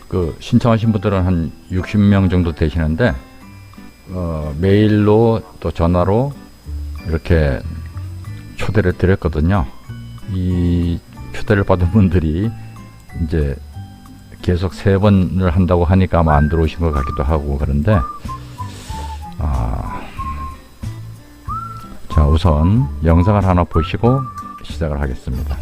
그 신청하신 분들은 한 60명 정도 되시는데 메일로 또 전화로 이렇게 초대를 드렸거든요. 이 초대를 받은 분들이 이제 계속 3번을 한다고 하니까 아마 안 들어오신 것 같기도 하고 그런데 자, 우선 영상을 하나 보시고 시작을 하겠습니다.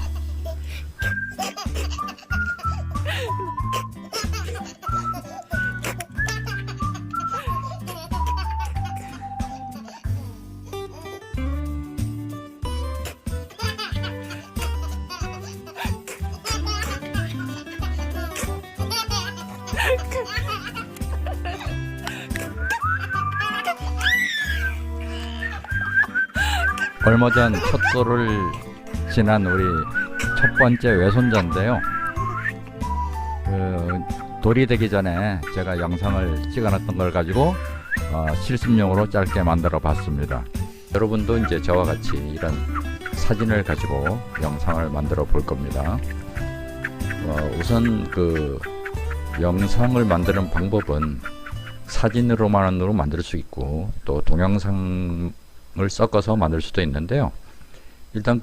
얼마 전 첫 돌을 지난 우리 첫 번째 외손자인데요. 돌이 되기 전에 제가 영상을 찍어놨던 걸 가지고 실습용으로 짧게 만들어 봤습니다. 여러분도 이제 저와 같이 이런 사진을 가지고 영상을 만들어 볼 겁니다. 우선 그 영상을 만드는 방법은 사진으로만으로 만들 수 있고 또 동영상을 섞어서 만들 수도 있는데요. 일단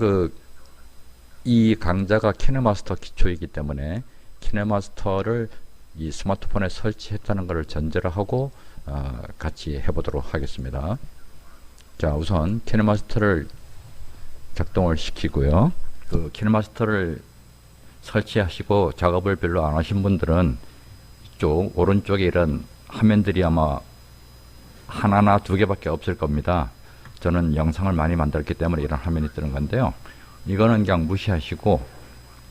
이 강좌가 키네마스터 기초이기 때문에 키네마스터를 이 스마트폰에 설치했다는 것을 전제로 하고 같이 해보도록 하겠습니다. 자, 우선 키네마스터를 작동을 시키고요. 그 키네마스터를 설치하시고 작업을 별로 안 하신 분들은 이쪽 오른쪽에 이런 화면들이 아마 하나나 2개밖에 없을 겁니다. 저는 영상을 많이 만들었기 때문에 이런 화면이 뜨는 건데요. 이거는 그냥 무시하시고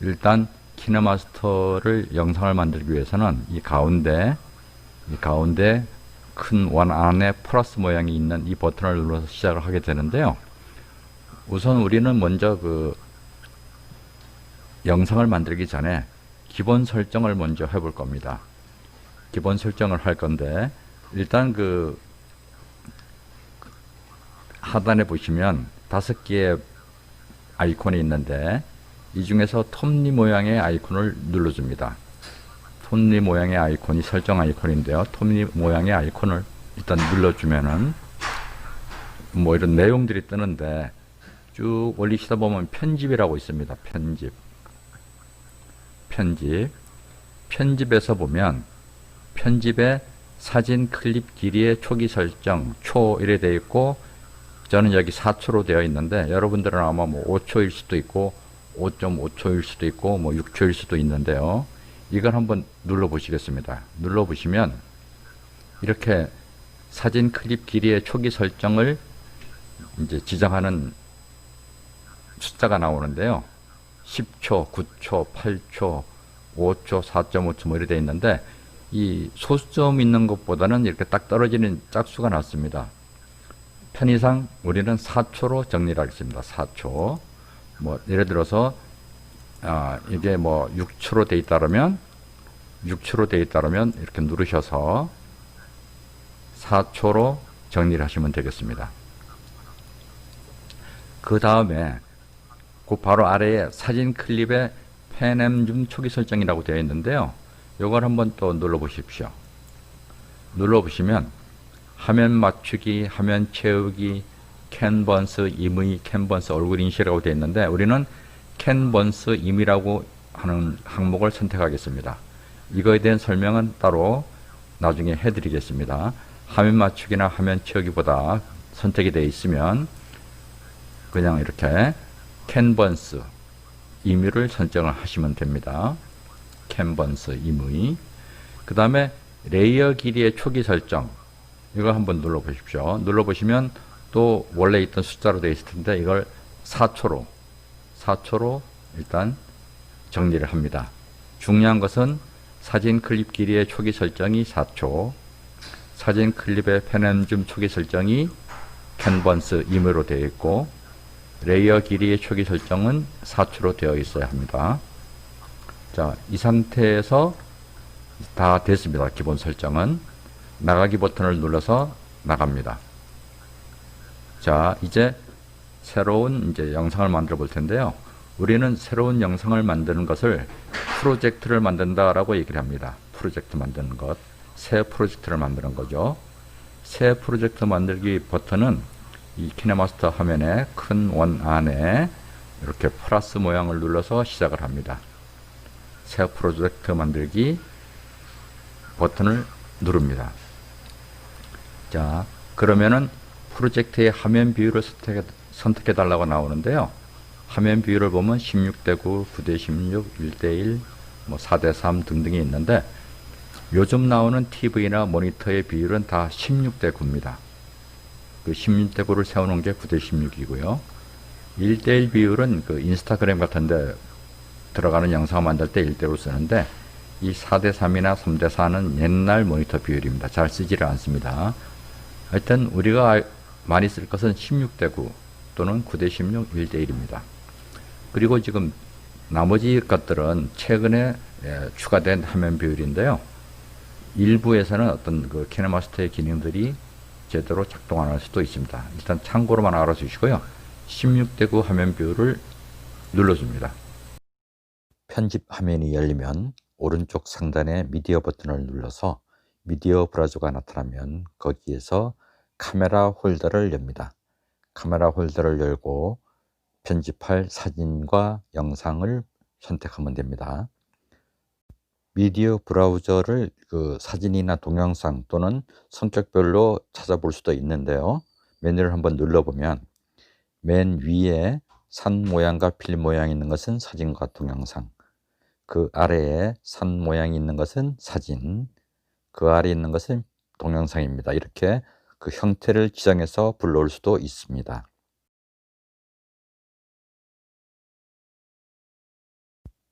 일단 키네마스터를 영상을 만들기 위해서는 이 가운데 큰 원 안에 플러스 모양이 있는 이 버튼을 눌러서 시작을 하게 되는데요. 우선 우리는 먼저 영상을 만들기 전에 기본 설정을 먼저 해볼 겁니다. 기본 설정을 할 건데 일단 하단에 보시면 5개의 아이콘이 있는데 이 중에서 톱니 모양의 아이콘을 눌러줍니다. 톱니 모양의 아이콘이 설정 아이콘인데요. 톱니 모양의 아이콘을 일단 눌러주면은 뭐 이런 내용들이 뜨는데 쭉 올리시다 보면 편집이라고 있습니다. 편집에서 보면 편집에 사진 클립 길이의 초기 설정 초 이래 되어 있고 저는 여기 4초로 되어 있는데 여러분들은 아마 뭐 5초일 수도 있고 5.5초일 수도 있고 뭐 6초일 수도 있는데요. 이걸 한번 눌러 보시겠습니다. 눌러 보시면 이렇게 사진 클립 길이의 초기 설정을 이제 지정하는 숫자가 나오는데요. 10초, 9초, 8초, 5초, 4.5초 뭐 이렇게 되어 있는데 이 소수점 있는 것보다는 이렇게 딱 떨어지는 짝수가 낫습니다. 편의상 우리는 4초로 정리를 하겠습니다. 4초. 뭐 예를 들어서 이게 뭐 6초로 돼 있다면 이렇게 누르셔서 4초로 정리를 하시면 되겠습니다. 그 다음에 그 바로 아래에 사진 클립의 펜 줌 초기 설정이라고 되어 있는데요. 이걸 한번 또 눌러 보십시오. 눌러 보시면 화면 맞추기, 화면 채우기, 캔버스, 임의, 캔버스 얼굴 인식이라고 되어 있는데 우리는 캔버스 임의라고 하는 항목을 선택하겠습니다. 이거에 대한 설명은 따로 나중에 해드리겠습니다. 화면 맞추기나 화면 채우기보다 선택이 되어 있으면 그냥 이렇게 캔버스 임의를 설정을 하시면 됩니다. 캔버스 임의. 그 다음에 레이어 길이의 초기 설정 이걸 한번 눌러 보십시오. 눌러 보시면 또 원래 있던 숫자로 되어 있을 텐데 이걸 4초로 일단 정리를 합니다. 중요한 것은 사진 클립 길이의 초기 설정이 4초, 사진 클립의 펜 줌 초기 설정이 캔버스 임의로 되어 있고 레이어 길이의 초기 설정은 4초로 되어 있어야 합니다. 자, 이 상태에서 다 됐습니다. 기본 설정은. 나가기 버튼을 눌러서 나갑니다. 자, 이제 새로운 영상을 만들어 볼 텐데요. 우리는 새로운 영상을 만드는 것을 프로젝트를 만든다라고 얘기를 합니다. 프로젝트 만드는 것, 새 프로젝트를 만드는 거죠. 새 프로젝트 만들기 버튼은 이 키네마스터 화면의 큰 원 안에 이렇게 플러스 모양을 눌러서 시작을 합니다. 새 프로젝트 만들기 버튼을 누릅니다. 자, 그러면은 프로젝트의 화면 비율을 선택해 달라고 나오는데요. 화면 비율을 보면 16:9, 9:16, 1:1, 4:3 등등이 있는데 요즘 나오는 TV나 모니터의 비율은 다 16:9입니다. 그 16:9를 세워놓은 게 9:16이고요. 1:1 비율은 그 인스타그램 같은데 들어가는 영상을 만들 때 1:1로 쓰는데 이 4:3이나 3:4는 옛날 모니터 비율입니다. 잘 쓰지를 않습니다. 하여튼 우리가 많이 쓸 것은 16:9 또는 9:16, 1:1입니다. 그리고 지금 나머지 것들은 최근에 추가된 화면 비율인데요. 일부에서는 어떤 그 키네마스터의 기능들이 제대로 작동 안 할 수도 있습니다. 일단 참고로만 알아주시고요. 16:9 화면 비율을 눌러줍니다. 편집 화면이 열리면 오른쪽 상단의 미디어 버튼을 눌러서 미디어 브라우저가 나타나면 거기에서 카메라 홀더를 엽니다. 카메라 홀더를 열고 편집할 사진과 영상을 선택하면 됩니다. 미디어 브라우저를 그 사진이나 동영상 또는 성격별로 찾아볼 수도 있는데요. 메뉴를 한번 눌러보면 맨 위에 산 모양과 필 모양이 있는 것은 사진과 동영상, 그 아래에 산 모양이 있는 것은 사진, 그 아래에 있는 것은 동영상입니다. 이렇게 그 형태를 지정해서 불러올 수도 있습니다.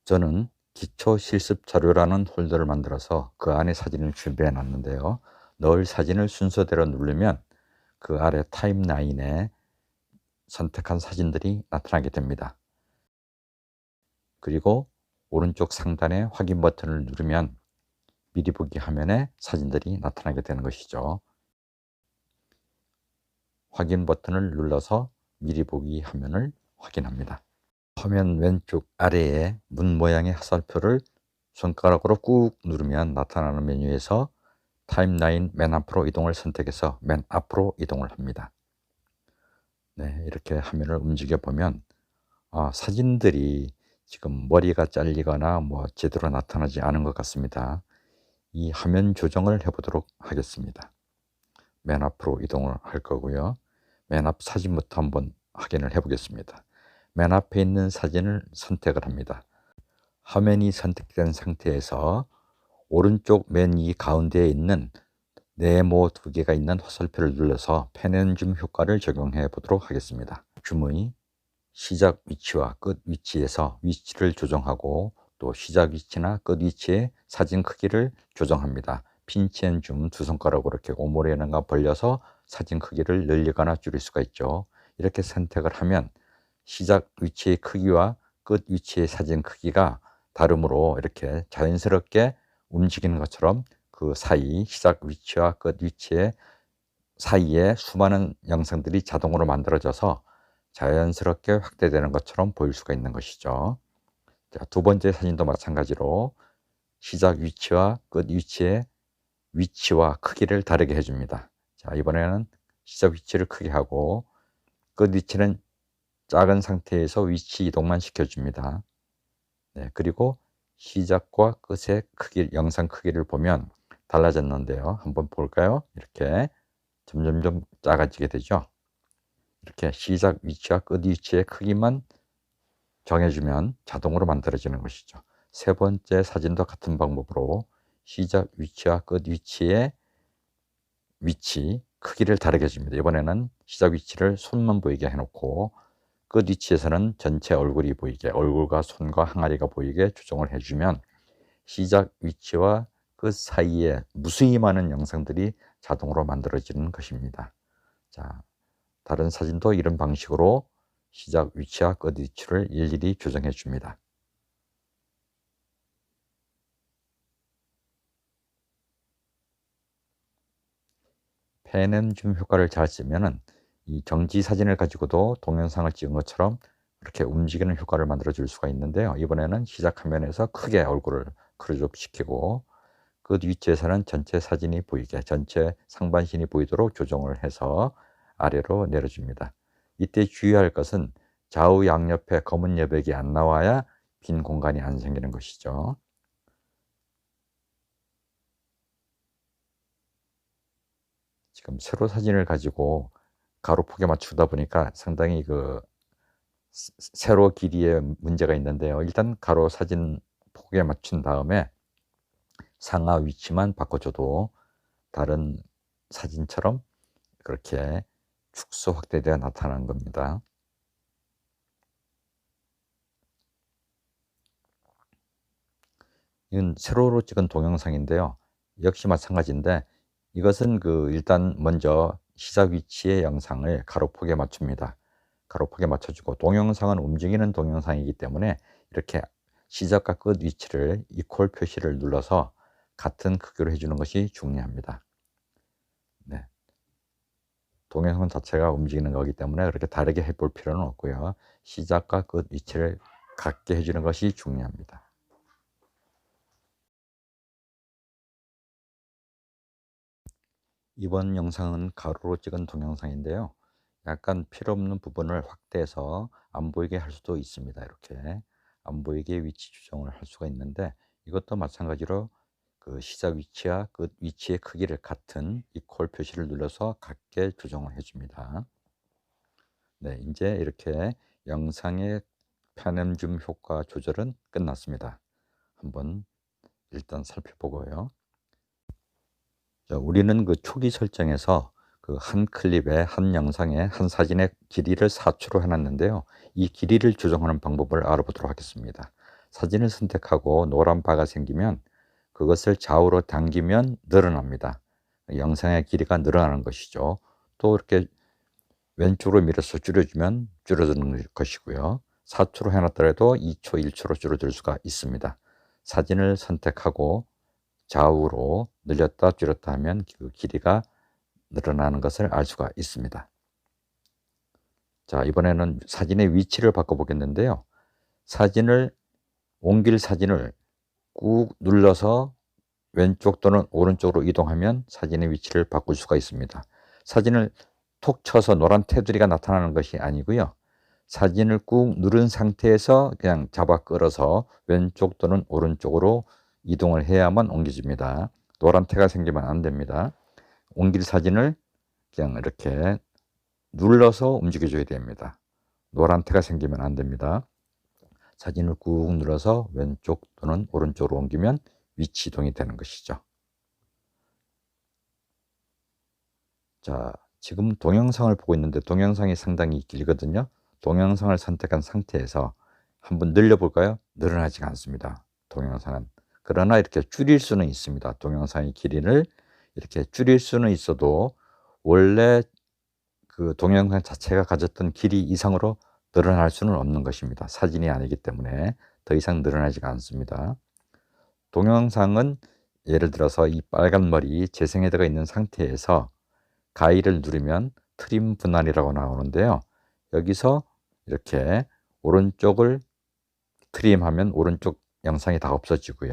저는 기초 실습 자료라는 폴더를 만들어서 그 안에 사진을 준비해 놨는데요. 넣을 사진을 순서대로 누르면 그 아래 타임라인에 선택한 사진들이 나타나게 됩니다. 그리고 오른쪽 상단에 확인 버튼을 누르면 미리 보기 화면에 사진들이 나타나게 되는 것이죠. 확인 버튼을 눌러서 미리 보기 화면을 확인합니다. 화면 왼쪽 아래에 문 모양의 화살표를 손가락으로 꾹 누르면 나타나는 메뉴에서 타임라인 맨 앞으로 이동을 선택해서 맨 앞으로 이동을 합니다. 네, 이렇게 화면을 움직여 보면 사진들이 지금 머리가 잘리거나 제대로 나타나지 않은 것 같습니다. 이 화면 조정을 해보도록 하겠습니다. 맨 앞으로 이동을 할 거고요. 맨 앞 사진부터 한번 확인을 해 보겠습니다. 맨 앞에 있는 사진을 선택을 합니다. 화면이 선택된 상태에서 오른쪽 맨 위 가운데에 있는 네모 2개가 있는 화살표를 눌러서 펜앤줌 효과를 적용해 보도록 하겠습니다. 줌의 시작 위치와 끝 위치에서 위치를 조정하고 또 시작 위치나 끝 위치의 사진 크기를 조정합니다. 핀치 앤 줌 두 손가락으로 이렇게 오므려는가 벌려서 사진 크기를 늘리거나 줄일 수가 있죠. 이렇게 선택을 하면 시작 위치의 크기와 끝 위치의 사진 크기가 다르므로 이렇게 자연스럽게 움직이는 것처럼 그 사이 시작 위치와 끝 위치의 사이에 수많은 영상들이 자동으로 만들어져서 자연스럽게 확대되는 것처럼 보일 수가 있는 것이죠. 자, 두 번째 사진도 마찬가지로 시작 위치와 끝 위치의 위치와 크기를 다르게 해줍니다. 자, 이번에는 시작 위치를 크게 하고 끝 위치는 작은 상태에서 위치 이동만 시켜줍니다. 네, 그리고 시작과 끝의 크기, 영상 크기를 보면 달라졌는데요. 한번 볼까요? 이렇게 점점점 작아지게 되죠. 이렇게 시작 위치와 끝 위치의 크기만 정해주면 자동으로 만들어지는 것이죠. 세 번째 사진도 같은 방법으로 시작 위치와 끝 위치의 위치 크기를 다르게 해줍니다. 이번에는 시작 위치를 손만 보이게 해놓고 끝 위치에서는 전체 얼굴이 보이게, 얼굴과 손과 항아리가 보이게 조정을 해주면 시작 위치와 끝 사이에 무수히 많은 영상들이 자동으로 만들어지는 것입니다. 자, 다른 사진도 이런 방식으로 시작 위치와 끝 위치를 일일이 조정해 줍니다. 펜앤줌 효과를 잘 쓰면은 이 정지 사진을 가지고도 동영상을 찍은 것처럼 이렇게 움직이는 효과를 만들어 줄 수가 있는데요. 이번에는 시작 화면에서 크게 얼굴을 크로즈업 시키고 끝 위치에서는 전체 사진이 보이게, 전체 상반신이 보이도록 조정을 해서 아래로 내려줍니다. 이때 주의할 것은 좌우 양옆에 검은 여백이 안 나와야 빈 공간이 안 생기는 것이죠. 지금 세로 사진을 가지고 가로폭에 맞추다 보니까 상당히 세로 길이에 문제가 있는데요. 일단 가로 사진 폭에 맞춘 다음에 상하 위치만 바꿔줘도 다른 사진처럼 그렇게 축소 확대되어 나타나는 겁니다. 이건 세로로 찍은 동영상인데요. 역시 마찬가지인데 이것은 일단 먼저 시작 위치의 영상을 가로폭에 맞춥니다. 가로폭에 맞춰주고 동영상은 움직이는 동영상이기 때문에 이렇게 시작과 끝 위치를 이퀄 표시를 눌러서 같은 크기로 해주는 것이 중요합니다. 네. 동영상 자체가 움직이는 거기 때문에 그렇게 다르게 해볼 필요는 없고요. 시작과 끝 위치를 같게 해주는 것이 중요합니다. 이번 영상은 가로로 찍은 동영상인데요. 약간 필요없는 부분을 확대해서 안 보이게 할 수도 있습니다. 이렇게 안 보이게 위치 조정을 할 수가 있는데 이것도 마찬가지로 시작 위치와 끝 위치의 크기를 같은 이퀄 표시를 눌러서 같게 조정을 해줍니다. 네, 이제 이렇게 영상의 편집 줌 효과 조절은 끝났습니다. 한번 일단 살펴보고요. 자, 우리는 초기 설정에서 한 클립에, 한 영상에, 한 사진의 길이를 4초로 해놨는데요. 이 길이를 조정하는 방법을 알아보도록 하겠습니다. 사진을 선택하고 노란 바가 생기면 그것을 좌우로 당기면 늘어납니다. 영상의 길이가 늘어나는 것이죠. 또 이렇게 왼쪽으로 밀어서 줄여주면 줄어드는 것이고요. 4초로 해놨더라도 2초, 1초로 줄어들 수가 있습니다. 사진을 선택하고 좌우로 늘렸다 줄였다 하면 그 길이가 늘어나는 것을 알 수가 있습니다. 자, 이번에는 사진의 위치를 바꿔보겠는데요. 옮길 사진을 꾹 눌러서 왼쪽 또는 오른쪽으로 이동하면 사진의 위치를 바꿀 수가 있습니다. 사진을 톡 쳐서 노란 테두리가 나타나는 것이 아니고요. 사진을 꾹 누른 상태에서 그냥 잡아 끌어서 왼쪽 또는 오른쪽으로 이동을 해야만 옮겨집니다. 노란 태가 생기면 안 됩니다. 옮길 사진을 그냥 이렇게 눌러서 움직여줘야 됩니다. 노란 태가 생기면 안 됩니다. 사진을 꾹 눌러서 왼쪽 또는 오른쪽으로 옮기면 위치 이동이 되는 것이죠. 자, 지금 동영상을 보고 있는데 동영상이 상당히 길거든요. 동영상을 선택한 상태에서 한번 늘려볼까요? 늘어나지가 않습니다. 동영상은. 그러나 이렇게 줄일 수는 있습니다. 동영상의 길이를 이렇게 줄일 수는 있어도 원래 동영상 자체가 가졌던 길이 이상으로 늘어날 수는 없는 것입니다. 사진이 아니기 때문에 더 이상 늘어나지가 않습니다. 동영상은 예를 들어서 이 빨간 머리 재생헤더가 있는 상태에서 가위를 누르면 트림 분할이라고 나오는데요. 여기서 이렇게 오른쪽을 트림하면 오른쪽 영상이 다 없어지고요.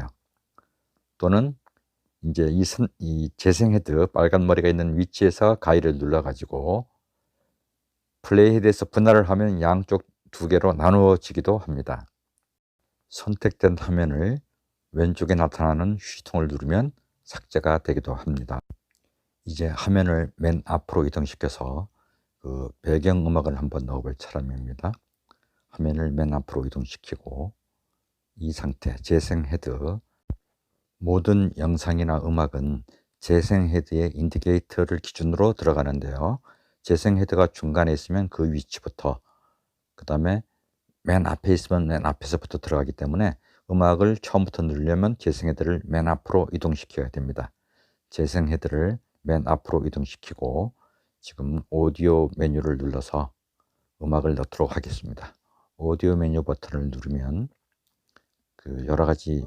또는 이제 이 재생헤드 빨간 머리가 있는 위치에서 가위를 눌러 가지고 플레이 헤드에서 분할을 하면 양쪽 두 개로 나누어지기도 합니다. 선택된 화면을 왼쪽에 나타나는 휴지통을 누르면 삭제가 되기도 합니다. 이제 화면을 맨 앞으로 이동시켜서 배경음악을 한번 넣어볼 차례입니다. 화면을 맨 앞으로 이동시키고 이 상태 재생헤드, 모든 영상이나 음악은 재생헤드의 인디케이터를 기준으로 들어가는데요. 재생헤드가 중간에 있으면 그 위치부터, 그 다음에 맨 앞에 있으면 맨 앞에서부터 들어가기 때문에 음악을 처음부터 누르려면 재생헤드를 맨 앞으로 이동시켜야 됩니다. 재생헤드를 맨 앞으로 이동시키고 지금 오디오 메뉴를 눌러서 음악을 넣도록 하겠습니다. 오디오 메뉴 버튼을 누르면 여러 가지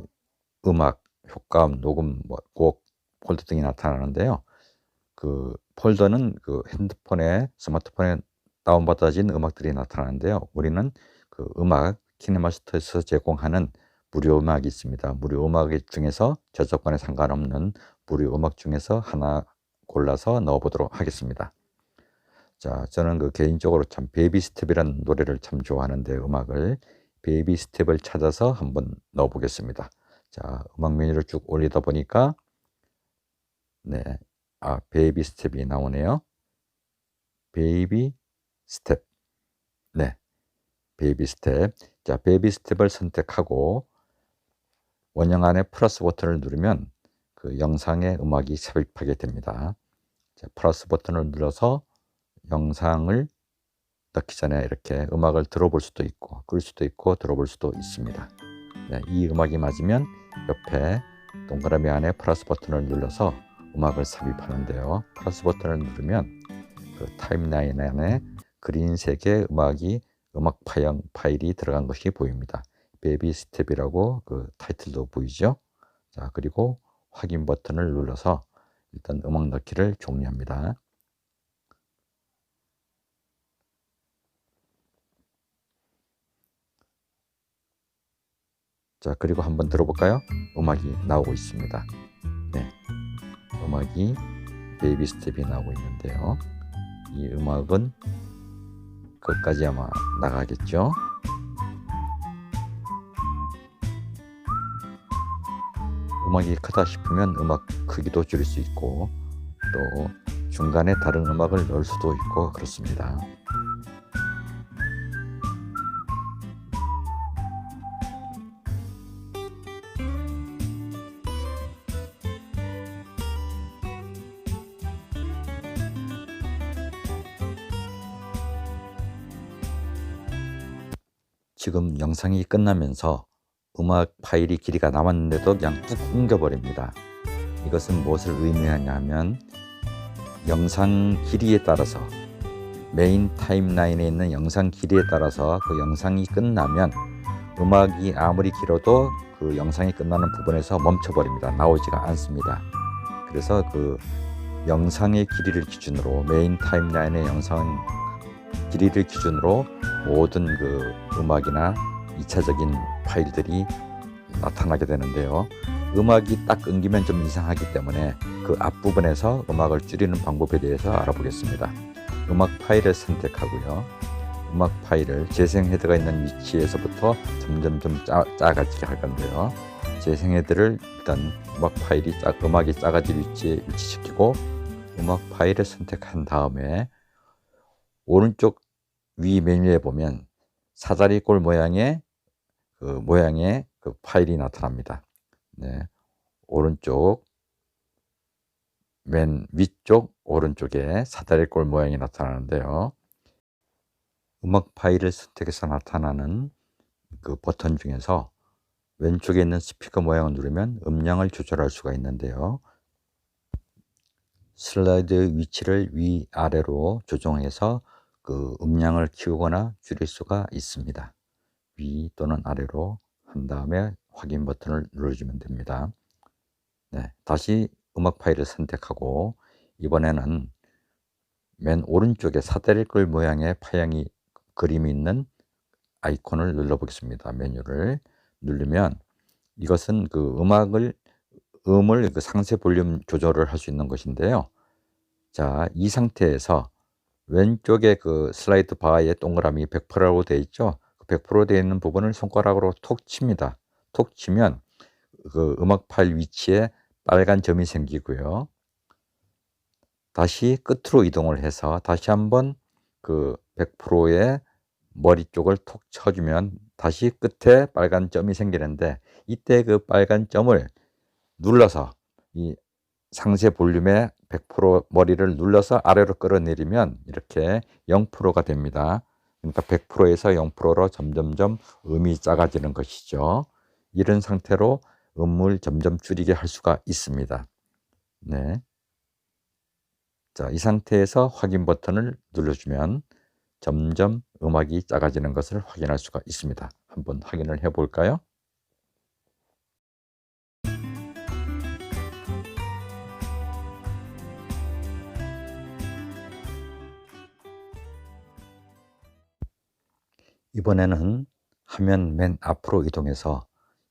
음악, 효과음, 녹음, 곡, 폴더 등이 나타나는데요. 폴더는 핸드폰에, 스마트폰에 다운받아진 음악들이 나타나는데요. 우리는 음악 키네마스터에서 제공하는 무료 음악이 있습니다. 무료 음악 중에서 저작권에 상관없는 무료 음악 중에서 하나 골라서 넣어보도록 하겠습니다. 자, 저는 그 개인적으로 참 베이비 스텝이라는 노래를 참 좋아하는데 음악을 베이비 스텝을 찾아서 한번 넣어보겠습니다. 자, 음악 메뉴를 쭉 올리다 보니까 네, 베이비 스텝이 나오네요. 베이비 스텝. 네, 베이비 스텝. 자, 베이비 스텝을 선택하고 원형 안에 플러스 버튼을 누르면 그 영상에 음악이 삽입하게 됩니다. 자, 플러스 버튼을 눌러서 영상을 넣기 전에 이렇게 음악을 들어볼 수도 있고 끌 수도 있고 들어볼 수도 있습니다. 네, 이 음악이 맞으면 옆에 동그라미 안에 플러스 버튼을 눌러서 음악을 삽입하는데요. 플러스 버튼을 누르면 그 타임라인 안에 그린색의 음악 파일이 들어간 것이 보입니다. 베이비 스텝이라고 그 타이틀도 보이죠. 자, 그리고 확인 버튼을 눌러서 일단 음악 넣기를 종료합니다. 자, 그리고 한번 들어볼까요? 음악이 나오고 있습니다. 네, 음악이 베이비 스텝이 나오고 있는데요. 이 음악은 끝까지 아마 나가겠죠. 음악이 크다 싶으면 음악 크기도 줄일 수 있고 또 중간에 다른 음악을 넣을 수도 있고 그렇습니다. 지금 영상이 끝나면서 음악 파일이 길이가 남았는데도 그냥 뚝 끊겨버립니다. 이것은 무엇을 의미하냐 하면 영상 길이에 따라서 메인 타임라인에 있는 영상 길이에 따라서 그 영상이 끝나면 음악이 아무리 길어도 그 영상이 끝나는 부분에서 멈춰버립니다. 나오지가 않습니다. 그래서 그 영상의 길이를 기준으로 메인 타임라인의 영상 길이를 기준으로 모든 그 음악이나 2차적인 파일들이 나타나게 되는데요. 음악이 딱 끊기면 좀 이상하기 때문에 그 앞부분에서 음악을 줄이는 방법에 대해서 알아보겠습니다. 음악 파일을 선택하고요. 음악 파일을 재생 헤드가 있는 위치에서부터 점점 좀 작아지게 할 건데요. 재생 헤드를 일단 음악이 작아질 위치에 위치시키고 음악 파일을 선택한 다음에 오른쪽 위 메뉴에 보면 사다리꼴 모양의 그 파일이 나타납니다. 네, 오른쪽 맨 위쪽 오른쪽에 사다리꼴 모양이 나타나는데요. 음악 파일을 선택해서 나타나는 그 버튼 중에서 왼쪽에 있는 스피커 모양을 누르면 음량을 조절할 수가 있는데요. 슬라이드 위치를 위아래로 조정해서 그 음량을 키우거나 줄일 수가 있습니다. 위 또는 아래로 한 다음에 확인 버튼을 눌러주면 됩니다. 네, 다시 음악 파일을 선택하고 이번에는 맨 오른쪽에 사다리꼴 모양의 그림이 있는 아이콘을 눌러보겠습니다. 메뉴를 누르면 이것은 음을 그 상세 볼륨 조절을 할 수 있는 것인데요. 자, 이 상태에서 왼쪽에 그 슬라이드 바에 동그라미 100%라고 되어 있죠. 100% 되어 있는 부분을 손가락으로 톡 칩니다. 톡 치면 그 음악 파일 위치에 빨간 점이 생기고요. 다시 끝으로 이동을 해서 다시 한번 그 100%의 머리 쪽을 톡 쳐주면 다시 끝에 빨간 점이 생기는데 이때 그 빨간 점을 눌러서 이 상세 볼륨의 100% 머리를 눌러서 아래로 끌어내리면 이렇게 0%가 됩니다. 그러니까 100%에서 0%로 점점점 음이 작아지는 것이죠. 이런 상태로 음을 점점 줄이게 할 수가 있습니다. 네. 자, 이 상태에서 확인 버튼을 눌러주면 점점 음악이 작아지는 것을 확인할 수가 있습니다. 한번 확인을 해 볼까요? 이번에는 화면 맨 앞으로 이동해서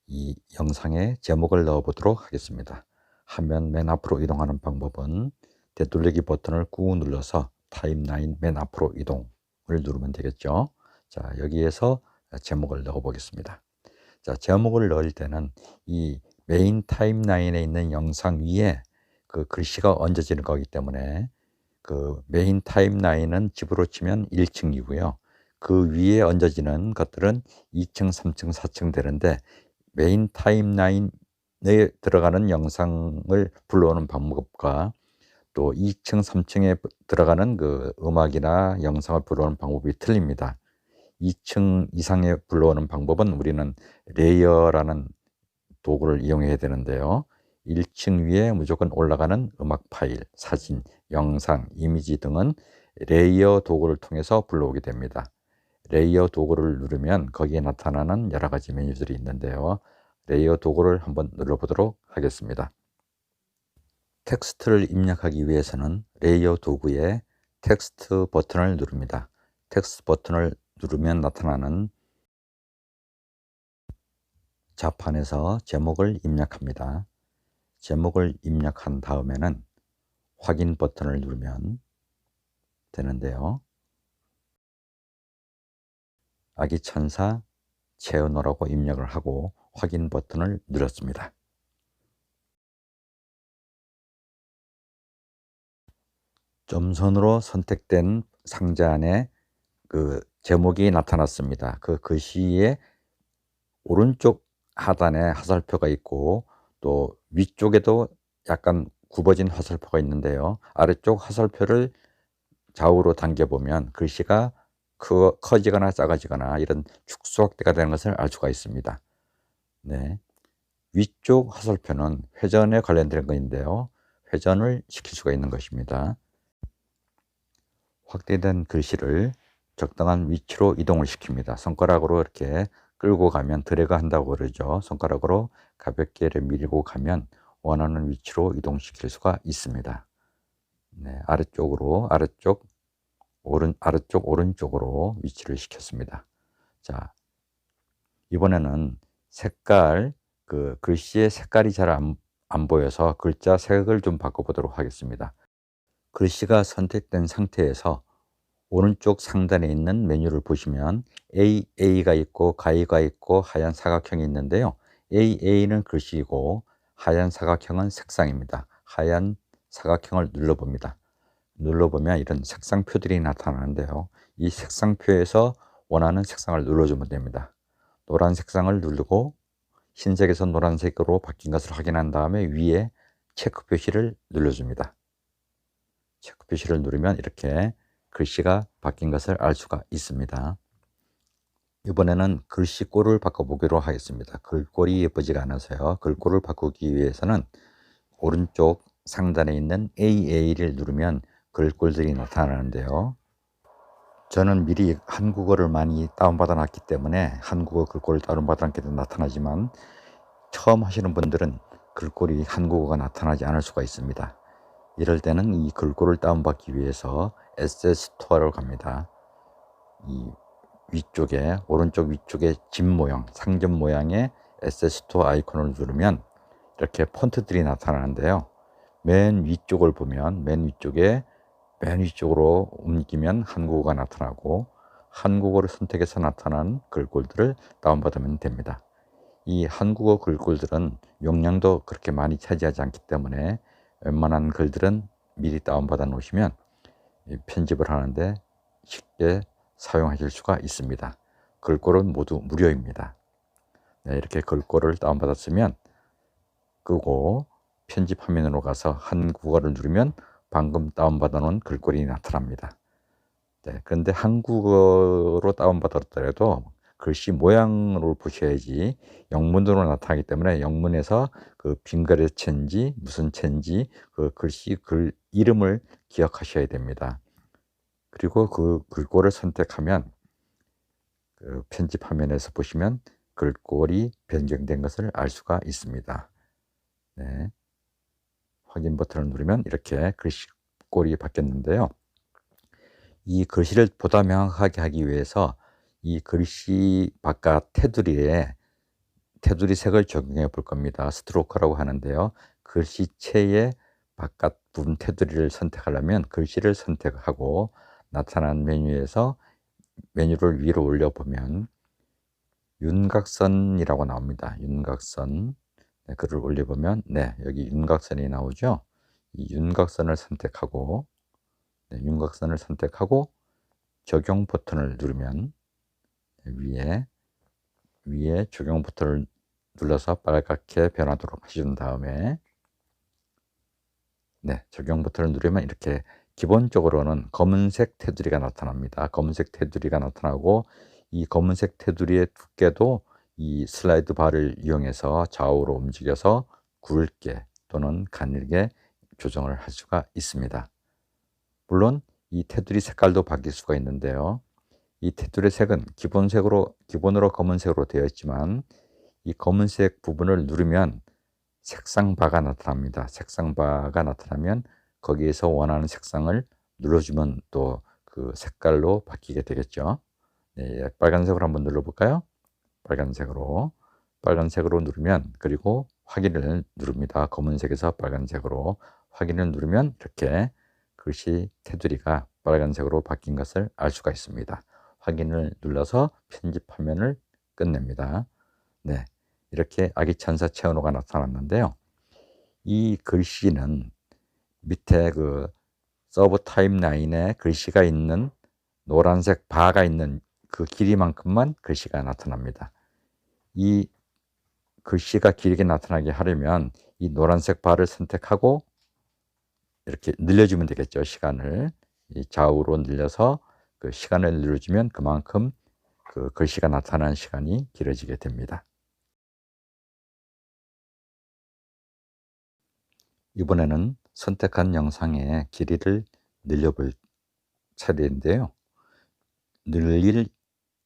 이 영상에 제목을 넣어 보도록 하겠습니다. 화면 맨 앞으로 이동하는 방법은 되돌리기 버튼을 꾹 눌러서 타임라인 맨 앞으로 이동을 누르면 되겠죠. 자, 여기에서 제목을 넣어 보겠습니다. 자, 제목을 넣을 때는 이 메인 타임라인에 있는 영상 위에 그 글씨가 얹어지는 거기 때문에 그 메인 타임라인은 집으로 치면 1층이고요. 그 위에 얹어지는 것들은 2층, 3층, 4층 되는데 메인 타임라인에 들어가는 영상을 불러오는 방법과 또 2층, 3층에 들어가는 그 음악이나 영상을 불러오는 방법이 틀립니다. 2층 이상에 불러오는 방법은 우리는 레이어라는 도구를 이용해야 되는데요. 1층 위에 무조건 올라가는 음악 파일, 사진, 영상, 이미지 등은 레이어 도구를 통해서 불러오게 됩니다. 레이어 도구를 누르면 거기에 나타나는 여러 가지 메뉴들이 있는데요. 레이어 도구를 한번 눌러보도록 하겠습니다. 텍스트를 입력하기 위해서는 레이어 도구에 텍스트 버튼을 누릅니다. 텍스트 버튼을 누르면 나타나는 자판에서 제목을 입력합니다. 제목을 입력한 다음에는 확인 버튼을 누르면 되는데요. 아기 천사 채은호라고 입력을 하고 확인 버튼을 눌렀습니다. 점선으로 선택된 상자 안에 그 제목이 나타났습니다. 그 글씨의 오른쪽 하단에 화살표가 있고 또 위쪽에도 약간 굽어진 화살표가 있는데요. 아래쪽 화살표를 좌우로 당겨보면 글씨가 커지거나 작아지거나 이런 축소확대가 되는 것을 알 수가 있습니다. 네. 위쪽 화살표는 회전에 관련된 것인데요. 회전을 시킬 수가 있는 것입니다. 확대된 글씨를 적당한 위치로 이동을 시킵니다. 손가락으로 이렇게 끌고 가면 드래그 한다고 그러죠. 손가락으로 가볍게 밀고 가면 원하는 위치로 이동시킬 수가 있습니다. 네, 아래쪽 오른쪽으로 위치를 시켰습니다. 자, 이번에는 색깔, 그 글씨의 색깔이 잘 안 보여서 글자 색을 좀 바꿔보도록 하겠습니다. 글씨가 선택된 상태에서 오른쪽 상단에 있는 메뉴를 보시면 AA가 있고 가위가 있고 하얀 사각형이 있는데요. AA는 글씨이고 하얀 사각형은 색상입니다. 하얀 사각형을 눌러봅니다. 눌러보면 이런 색상표들이 나타나는데요. 이 색상표에서 원하는 색상을 눌러주면 됩니다. 노란 색상을 누르고 흰색에서 노란색으로 바뀐 것을 확인한 다음에 위에 체크 표시를 눌러줍니다. 체크 표시를 누르면 이렇게 글씨가 바뀐 것을 알 수가 있습니다. 이번에는 글씨꼴을 바꿔보기로 하겠습니다. 글꼴이 예쁘지가 않아서요. 글꼴을 바꾸기 위해서는 오른쪽 상단에 있는 AA를 누르면 글꼴들이 나타나는데요. 저는 미리 한국어를 많이 다운받아 놨기 때문에 한국어 글꼴을 다운받아 놨기 때문에 나타나지만 처음 하시는 분들은 글꼴이 한국어가 나타나지 않을 수가 있습니다. 이럴 때는 이 글꼴을 다운받기 위해서 에셋 스토어로 갑니다. 이 위쪽에 오른쪽 위쪽에 집 모양, 상점 모양의 에셋 스토어 아이콘을 누르면 이렇게 폰트들이 나타나는데요. 맨 위쪽을 보면 맨 위쪽으로 옮기면 한국어가 나타나고 한국어를 선택해서 나타난 글꼴들을 다운받으면 됩니다. 이 한국어 글꼴들은 용량도 그렇게 많이 차지하지 않기 때문에 웬만한 글들은 미리 다운받아 놓으시면 편집을 하는데 쉽게 사용하실 수가 있습니다. 글꼴은 모두 무료입니다. 네, 이렇게 글꼴을 다운받았으면 끄고 편집 화면으로 가서 한국어를 누르면 방금 다운받아 놓은 글꼴이 나타납니다. 네, 그런데 한국어로 다운받았더라도 글씨 모양으로 보셔야지 영문으로 나타나기 때문에 영문에서 그 빙그레 체인지 무슨 체인지 그 글씨 글 이름을 기억하셔야 됩니다. 그리고 그 글꼴을 선택하면 그 편집 화면에서 보시면 글꼴이 변경된 것을 알 수가 있습니다. 네. 확인 버튼을 누르면 이렇게 글꼴이 바뀌었는데요. 이 글씨를 보다 명확하게 하기 위해서 이 글씨 바깥 테두리에 테두리 색을 적용해 볼 겁니다. 스트로크라고 하는데요. 글씨체의 바깥 부분 테두리를 선택하려면 글씨를 선택하고 나타난 메뉴에서 메뉴를 위로 올려보면 윤곽선이라고 나옵니다. 윤곽선. 네, 글을 올려보면 여기 윤곽선이 나오죠. 이 윤곽선을 선택하고 윤곽선을 선택하고 적용 버튼을 누르면 위에 적용 버튼을 눌러서 빨갛게 변하도록 하신 다음에 적용 버튼을 누르면 이렇게 기본적으로는 검은색 테두리가 나타납니다. 검은색 테두리가 나타나고 이 검은색 테두리의 두께도 이 슬라이드 바를 이용해서 좌우로 움직여서 굵게 또는 가늘게 조정을 할 수가 있습니다. 물론 이 테두리 색깔도 바뀔 수가 있는데요. 이 테두리 색은 기본으로 검은색으로 되어 있지만 이 검은색 부분을 누르면 색상 바가 나타납니다. 색상 바가 나타나면 거기에서 원하는 색상을 눌러주면 또 그 색깔로 바뀌게 되겠죠. 빨간색으로 한번 눌러볼까요? 빨간색으로 누르면, 그리고 확인을 누릅니다. 검은색에서 빨간색으로 확인을 누르면 이렇게 글씨 테두리가 빨간색으로 바뀐 것을 알 수가 있습니다. 확인을 눌러서 편집 화면을 끝냅니다. 이렇게 아기 천사 채은호가 나타났는데요. 이 글씨는 밑에 그 서브 타임라인에 글씨가 있는 노란색 바가 있는 그 길이만큼만 글씨가 나타납니다. 이 글씨가 길게 나타나게 하려면 이 노란색 바를 선택하고 이렇게 늘려주면 되겠죠. 시간을 좌우로 늘려서 그 시간을 늘려주면 그만큼 그 글씨가 나타나는 시간이 길어지게 됩니다. 이번에는 선택한 영상의 길이를 늘려볼 차례인데요. 늘릴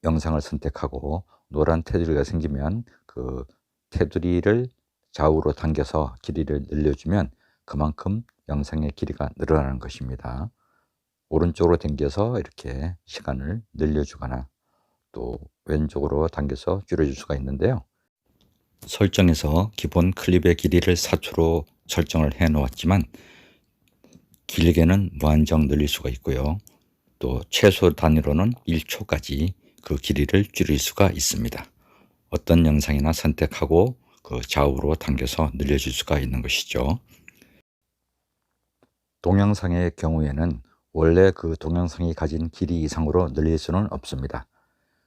영상을 선택하고 노란 테두리가 생기면 그 테두리를 좌우로 당겨서 길이를 늘려주면 그만큼 영상의 길이가 늘어나는 것입니다. 오른쪽으로 당겨서 이렇게 시간을 늘려주거나 또 왼쪽으로 당겨서 줄여줄 수가 있는데요. 설정에서 기본 클립의 길이를 4초로 설정을 해 놓았지만 길게는 무한정 늘릴 수가 있고요. 또 최소 단위로는 1초까지 그 길이를 줄일 수가 있습니다. 어떤 영상이나 선택하고 그 좌우로 당겨서 늘려줄 수가 있는 것이죠. 동영상의 경우에는 원래 그 동영상이 가진 길이 이상으로 늘릴 수는 없습니다.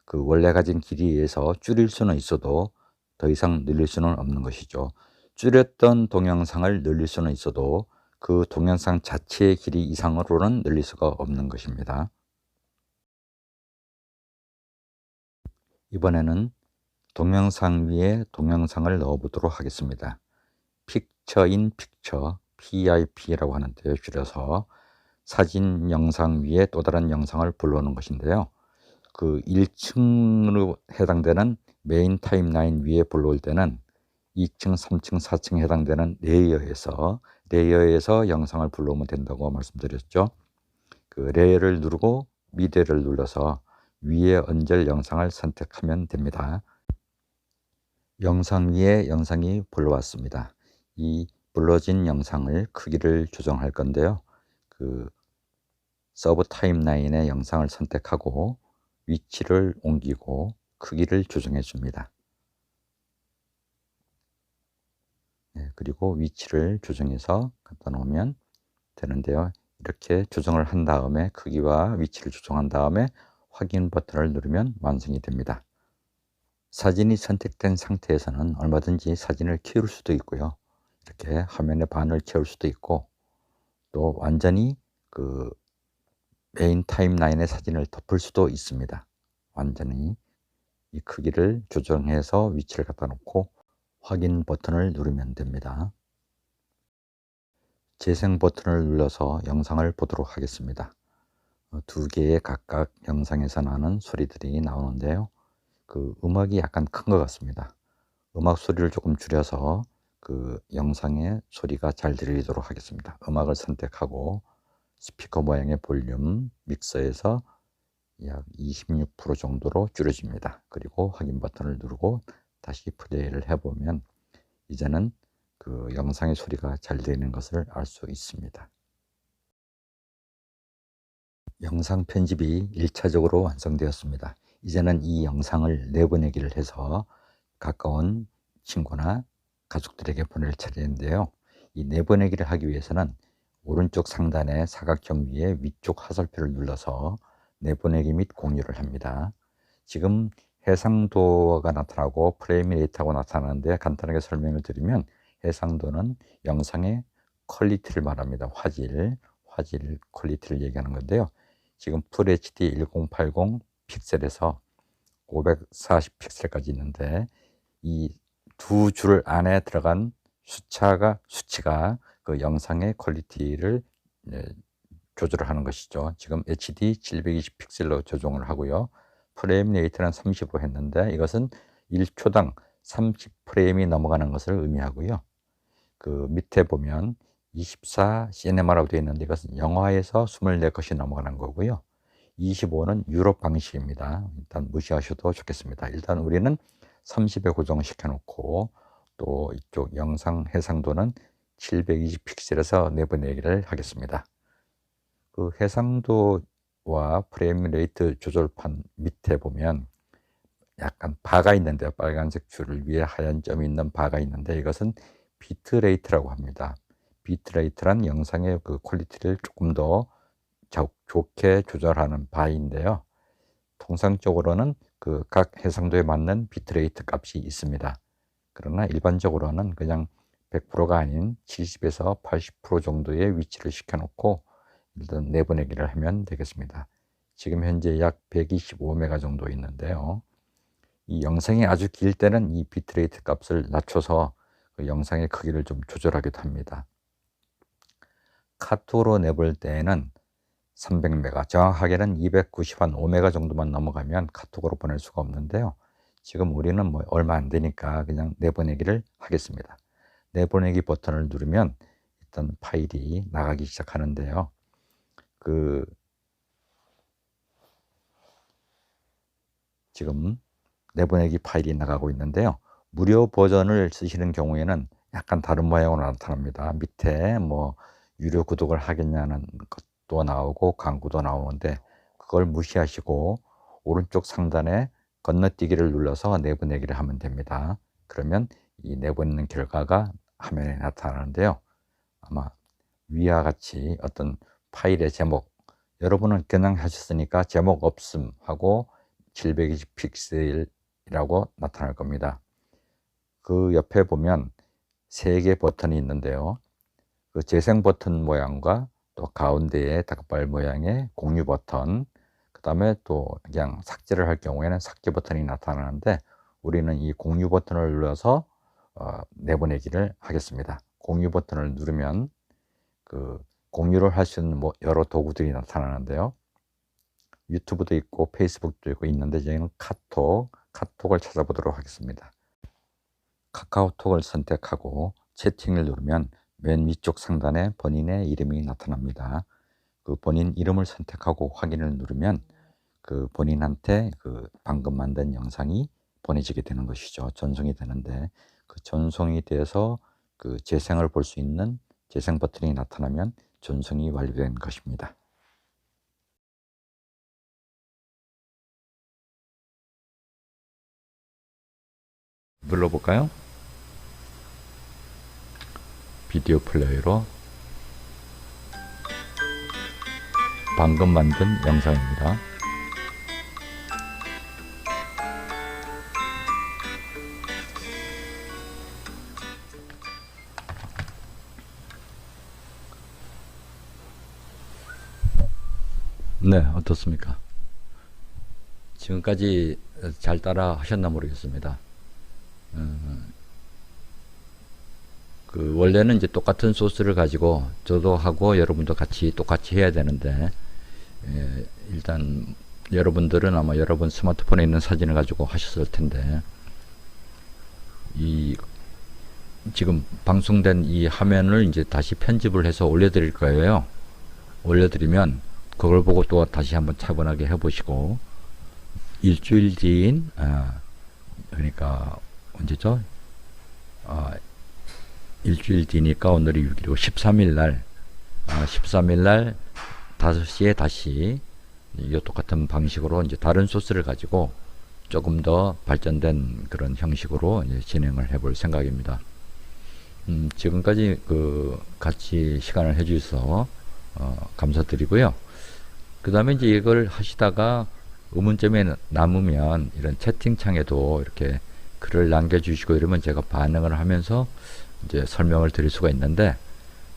그 원래 가진 길이에서 줄일 수는 있어도 더 이상 늘릴 수는 없는 것이죠. 줄였던 동영상을 늘릴 수는 있어도 그 동영상 자체의 길이 이상으로는 늘릴 수가 없는 것입니다. 이번에는 동영상 위에 동영상을 넣어 보도록 하겠습니다. 픽처 인 픽처, PIP라고 하는데요. 줄여서 사진 영상 위에 또 다른 영상을 불러오는 것인데요. 그 1층으로 해당되는 메인 타임라인 위에 불러올 때는 2층, 3층, 4층에 해당되는 레이어에서 영상을 불러오면 된다고 말씀드렸죠. 그 레이어를 누르고 미디어를 눌러서 위에 얹을 영상을 선택하면 됩니다. 영상 위에 영상이 불러왔습니다. 이 불러진 영상을 크기를 조정할 건데요. 그 서브 타임라인의 영상을 선택하고 위치를 옮기고 크기를 조정해 줍니다. 그리고 위치를 조정해서 갖다 놓으면 되는데요. 이렇게 조정을 한 다음에 크기와 위치를 조정한 다음에 확인 버튼을 누르면 완성이 됩니다. 사진이 선택된 상태에서는 얼마든지 사진을 키울 수도 있고요. 이렇게 화면의 반을 채울 수도 있고 또 완전히 그 메인 타임라인의 사진을 덮을 수도 있습니다. 완전히 이 크기를 조정해서 위치를 갖다 놓고 확인 버튼을 누르면 됩니다. 재생 버튼을 눌러서 영상을 보도록 하겠습니다. 두 개의 각각 영상에서 나는 소리들이 나오는데요. 그 음악이 약간 큰 것 같습니다. 음악 소리를 조금 줄여서 그 영상의 소리가 잘 들리도록 하겠습니다. 음악을 선택하고 스피커 모양의 볼륨 믹서에서 약 26% 정도로 줄여줍니다. 그리고 확인 버튼을 누르고 다시 플레이를 해보면 이제는 그 영상의 소리가 잘 들리는 것을 알 수 있습니다. 영상 편집이 1차적으로 완성되었습니다. 이제는 이 영상을 내보내기를 해서 가까운 친구나 가족들에게 보낼 차례인데요. 이 내보내기를 하기 위해서는 오른쪽 상단의 사각형 위에 위쪽 화살표를 눌러서 내보내기 및 공유를 합니다. 지금 해상도가 나타나고 프레임 레이트하고 나타나는데, 간단하게 설명을 드리면 해상도는 영상의 퀄리티를 말합니다. 화질 퀄리티를 얘기하는 건데요. 지금 FHD 1080 픽셀에서 540 픽셀까지 있는데, 이 두 줄 안에 들어간 수치가 그 영상의 퀄리티를 조절을 하는 것이죠. 지금 HD 720 픽셀로 조정을 하고요. 프레임 레이트는 35 했는데 이것은 1초당 30프레임이 넘어가는 것을 의미하고요. 그 밑에 보면 24 시네마라고 되어 있는데 이것은 영화에서 24컷이 넘어가는 거고요. 25는 유럽 방식입니다. 일단 무시하셔도 좋겠습니다. 일단 우리는 30에 고정시켜 놓고, 또 이쪽 영상 해상도는 720 픽셀에서 내보내기를 하겠습니다. 그 해상도와 프레임 레이트 조절판 밑에 보면 약간 바가 있는데요. 빨간색 줄 위에 하얀 점이 있는 바가 있는데 이것은 비트 레이트라고 합니다. 비트 레이트란 영상의 그 퀄리티를 조금 더 좋게 조절하는 바인데요. 통상적으로는 그 각 해상도에 맞는 비트레이트 값이 있습니다. 그러나 일반적으로는 그냥 100%가 아닌 70에서 80% 정도의 위치를 시켜놓고 일단 내보내기를 하면 되겠습니다. 지금 현재 약 125메가 정도 있는데요. 이 영상이 아주 길 때는 이 비트레이트 값을 낮춰서 그 영상의 크기를 좀 조절하기도 합니다. 카톡으로 내볼 때에는 300메가, 정확하게는 295메가 정도만 넘어가면 카톡으로 보낼 수가 없는데요. 지금 우리는 뭐 얼마 안 되니까 그냥 내보내기를 하겠습니다. 내보내기 버튼을 누르면 일단 파일이 나가기 시작하는데요. 지금 내보내기 파일이 나가고 있는데요. 무료 버전을 쓰시는 경우에는 약간 다른 모양으로 나타납니다. 밑에 뭐 유료 구독을 하겠냐는 것도 나오고 광고도 나오는데 그걸 무시하시고 오른쪽 상단에 건너뛰기를 눌러서 내보내기를 하면 됩니다. 그러면 이 내보내는 결과가 화면에 나타나는데요. 아마 위와 같이 어떤 파일의 제목, 여러분은 그냥 하셨으니까 제목 없음 하고 720 픽셀이라고 나타날 겁니다. 그 옆에 보면 3개 버튼이 있는데요. 그 재생 버튼 모양과 또 가운데에 닭발 모양의 공유 버튼, 그 다음에 또 그냥 삭제를 할 경우에는 삭제 버튼이 나타나는데 우리는 이 공유 버튼을 눌러서 내보내기를 하겠습니다. 공유 버튼을 누르면 그 공유를 할 수 있는 여러 도구들이 나타나는데요. 유튜브도 있고 페이스북도 있고 있는데 저희는 카톡을 찾아보도록 하겠습니다. 카카오톡을 선택하고 채팅을 누르면 맨 위쪽 상단에 본인의 이름이 나타납니다. 그 본인 이름을 선택하고 확인을 누르면 그 본인한테 그 방금 만든 영상이 보내지게 되는 것이죠. 전송이 되는데 그 전송이 돼서 그 재생을 볼 수 있는 재생 버튼이 나타나면 전송이 완료된 것입니다. 눌러볼까요? 비디오 플레이어로 방금 만든 영상입니다. 네, 어떻습니까? 지금까지 잘 따라 하셨나 모르겠습니다. 원래는 이제 똑같은 소스를 가지고 저도 하고 여러분도 같이 똑같이 해야 되는데, 일단 여러분들은 아마 여러분 스마트폰에 있는 사진을 가지고 하셨을 텐데, 지금 방송된 이 화면을 이제 다시 편집을 해서 올려드릴 거예요. 올려드리면 그걸 보고 또 다시 한번 차분하게 해보시고, 일주일 뒤인 그러니까 언제죠? 일주일 뒤니까 오늘이 6일이고 13일 날 13일 날 5시에 다시 이 똑같은 방식으로 이제 다른 소스를 가지고 조금 더 발전된 그런 형식으로 이제 진행을 해볼 생각입니다. 지금까지 같이 시간을 해주셔서 감사드리고요. 그 다음에 이제 이걸 하시다가 의문점이 남으면 이런 채팅창에도 이렇게 글을 남겨주시고 이러면 제가 반응을 하면서 이제 설명을 드릴 수가 있는데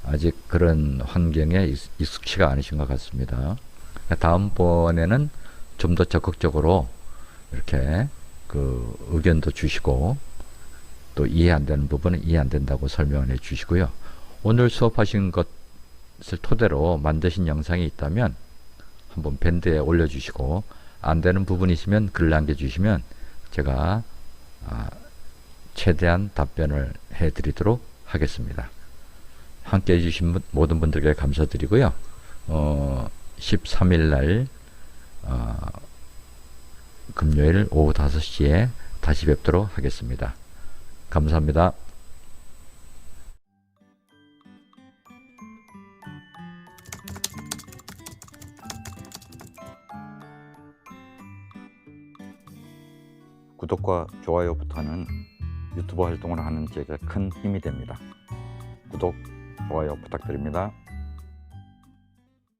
아직 그런 환경에 익숙치가 않으신 것 같습니다. 다음번에는 좀 더 적극적으로 이렇게 의견도 주시고 또 이해 안 되는 부분은 이해 안 된다고 설명을 해 주시고요. 오늘 수업하신 것을 토대로 만드신 영상이 있다면 한번 밴드에 올려주시고 안 되는 부분이 있으면 글 남겨주시면 제가 최대한 답변을 해드리도록 하겠습니다. 함께 해주신 모든 분들께 감사드리고요. 13일 날 금요일 오후 5시에 다시 뵙도록 하겠습니다. 감사합니다. 구독과 좋아요부터는 유튜브 활동을 하는 제게 큰 힘이 됩니다. 구독, 좋아요 부탁드립니다.